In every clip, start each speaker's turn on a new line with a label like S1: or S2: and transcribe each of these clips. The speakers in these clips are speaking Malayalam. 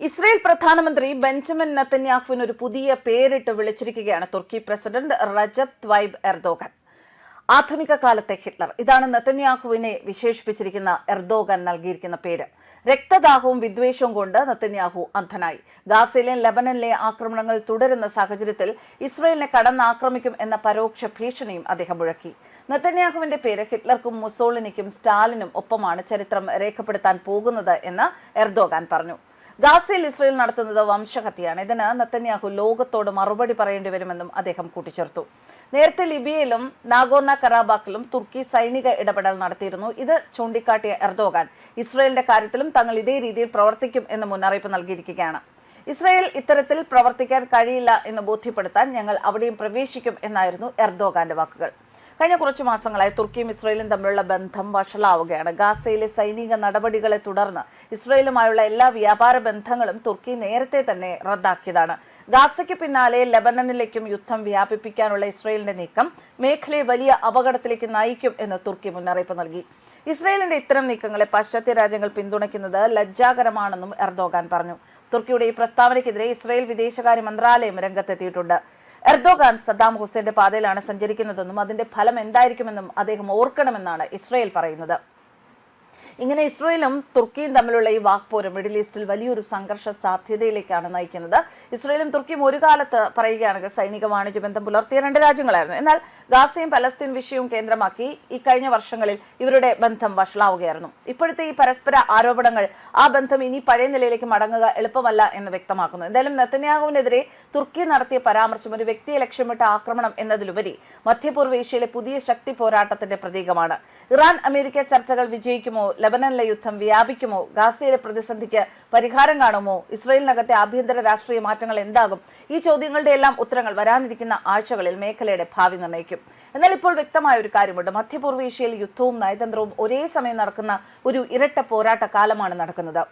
S1: ഇസ്രയേൽ പ്രധാനമന്ത്രി ബെഞ്ചമിൻ നെതന്യാഹുവിന് ഒരു പുതിയ പേരിട്ട് വിളിച്ചിരിക്കുകയാണ് തുർക്കി പ്രസിഡന്റ് റജബ് ത്വയ്ബ് എർദോഗൻ. ആധുനിക കാലത്തെ ഹിറ്റ്ലർ, ഇതാണ് നെതന്യാഹുവിനെ വിശേഷിപ്പിച്ചിരിക്കുന്ന എർദോഗൻ നൽകിയിരിക്കുന്ന പേര്. രക്തദാഹവും വിദ്വേഷവും കൊണ്ട് നെതന്യാഹു അന്ധനായി. ഗാസയിലെയും ലബനനിലെയും ആക്രമണങ്ങൾ തുടരുന്ന സാഹചര്യത്തിൽ ഇസ്രയേലിനെ കടന്നാക്രമിക്കും എന്ന പരോക്ഷ ഭീഷണിയും അദ്ദേഹം മുഴക്കി. നെതന്യാഹുവിന്റെ പേര് ഹിറ്റ്ലർക്കും മുസോളിനിക്കും സ്റ്റാലിനും ഒപ്പമാണ് ചരിത്രം രേഖപ്പെടുത്താൻ പോകുന്നത് എന്ന് എർദോഗൻ പറഞ്ഞു. ഗാസയിൽ ഇസ്രയേൽ നടത്തുന്നത് വംശഹത്യയാണ്. ഇതിന് നെതന്യാഹു ലോകത്തോട് മറുപടി പറയേണ്ടി വരുമെന്നും അദ്ദേഹം കൂട്ടിച്ചേർത്തു. നേരത്തെ ലിബിയയിലും നാഗോർണ കറാബാക്കിലും തുർക്കി സൈനിക ഇടപെടൽ നടത്തിയിരുന്നു. ഇത് ചൂണ്ടിക്കാട്ടിയ എർദോഗൻ ഇസ്രയേലിന്റെ കാര്യത്തിലും തങ്ങൾ ഇതേ രീതിയിൽ പ്രവർത്തിക്കും എന്ന് മുന്നറിയിപ്പ് നൽകിയിരിക്കുകയാണ്. ഇസ്രയേൽ ഇത്തരത്തിൽ പ്രവർത്തിക്കാൻ കഴിയില്ല എന്ന് ബോധ്യപ്പെടുത്താൻ ഞങ്ങൾ അവിടെയും പ്രവേശിക്കും എന്നായിരുന്നു എർദോഗാന്റെ വാക്കുകൾ. കഴിഞ്ഞ കുറച്ചു മാസങ്ങളായി തുർക്കിയും ഇസ്രയേലും തമ്മിലുള്ള ബന്ധം വഷളാവുകയാണ്. ഗാസയിലെ സൈനിക നടപടികളെ തുടർന്ന് ഇസ്രയേലുമായുള്ള എല്ലാ വ്യാപാര ബന്ധങ്ങളും തുർക്കി നേരത്തെ തന്നെ റദ്ദാക്കിയതാണ്. ഗാസയ്ക്ക് പിന്നാലെ ലെബനനിലേക്കും യുദ്ധം വ്യാപിപ്പിക്കാനുള്ള ഇസ്രയേലിന്റെ നീക്കം മേഖലയെ വലിയ അപകടത്തിലേക്ക് നയിക്കും എന്ന് തുർക്കി മുന്നറിയിപ്പ് നൽകി. ഇസ്രയേലിന്റെ ഇത്തരം നീക്കങ്ങളെ പാശ്ചാത്യ രാജ്യങ്ങൾ പിന്തുണയ്ക്കുന്നത് ലജ്ജാകരമാണെന്നും എർദോഗൻ പറഞ്ഞു. തുർക്കിയുടെ ഈ പ്രസ്താവനയ്ക്കെതിരെ ഇസ്രയേൽ വിദേശകാര്യ മന്ത്രാലയം രംഗത്തെത്തിയിട്ടുണ്ട്. എർദോഗൻ സദ്ദാം ഹുസൈന്റെ പാതയിലാണ് സഞ്ചരിക്കുന്നതെന്നും അതിന്റെ ഫലം എന്തായിരിക്കുമെന്നും അദ്ദേഹം ഓർക്കണമെന്നാണ് ഇസ്രയേൽ പറയുന്നത്. ഇങ്ങനെ ഇസ്രയേലും തുർക്കിയും തമ്മിലുള്ള ഈ വാക്പോര് മിഡിൽ ഈസ്റ്റിൽ വലിയൊരു സംഘർഷ സാധ്യതയിലേക്കാണ് നയിക്കുന്നത്. ഇസ്രയേലും തുർക്കിയും ഒരു കാലത്ത് പറയുകയാണെങ്കിൽ സൈനിക വാണിജ്യ ബന്ധം പുലർത്തിയ രണ്ട് രാജ്യങ്ങളായിരുന്നു. എന്നാൽ ഗാസയും പലസ്തീൻ വിഷയവും കേന്ദ്രമാക്കി ഈ കഴിഞ്ഞ വർഷങ്ങളിൽ ഇവരുടെ ബന്ധം വഷളാവുകയായിരുന്നു. ഇപ്പോഴത്തെ ഈ പരസ്പര ആരോപണങ്ങൾ ആ ബന്ധം ഇനി പഴയ നിലയിലേക്ക് മടങ്ങുക എളുപ്പമല്ല എന്ന് വ്യക്തമാക്കുന്നു. എന്തായാലും നെതന്യാഹുവിനെതിരെ തുർക്കി നടത്തിയ പരാമർശം ഒരു വ്യക്തിയെ ലക്ഷ്യമിട്ട ആക്രമണം എന്നതിലുപരി മധ്യപൂർവ്വ ഏഷ്യയിലെ പുതിയ ശക്തി പോരാട്ടത്തിന്റെ പ്രതീകമാണ്. ഇറാൻ അമേരിക്ക ചർച്ചകൾ വിജയിക്കുമോ? ലബനനിലെ യുദ്ധം വ്യാപിക്കുമോ? ഗാസയിലെ പ്രതിസന്ധിക്ക് പരിഹാരം കാണുമോ? ഇസ്രയേലിനകത്തെ ആഭ്യന്തര രാഷ്ട്രീയ മാറ്റങ്ങൾ എന്താകും? ഈ ചോദ്യങ്ങളുടെ എല്ലാം ഉത്തരങ്ങൾ വരാനിരിക്കുന്ന ആഴ്ചകളിൽ മേഖലയുടെ ഭാവി നിർണ്ണയിക്കും. എന്നാൽ ഇപ്പോൾ വ്യക്തമായ ഒരു കാര്യമുണ്ട്. മധ്യപൂർവ്വ ഏഷ്യയിൽ യുദ്ധവും നയതന്ത്രവും ഒരേ സമയം നടക്കുന്ന ഒരു ഇരട്ട പോരാട്ട കാലമാണ് നടക്കുന്നത്.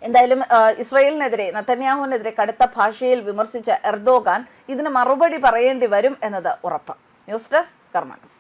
S1: എന്തായാലും ഇസ്രയേലിനെതിരെ നെതന്യാഹുവിനെതിരെ കടുത്ത ഭാഷയിൽ വിമർശിച്ച എർദോഗൻ ഇതിന് മറുപടി പറയേണ്ടി വരും എന്നത് ഉറപ്പ്. News desk കർമാനസ്.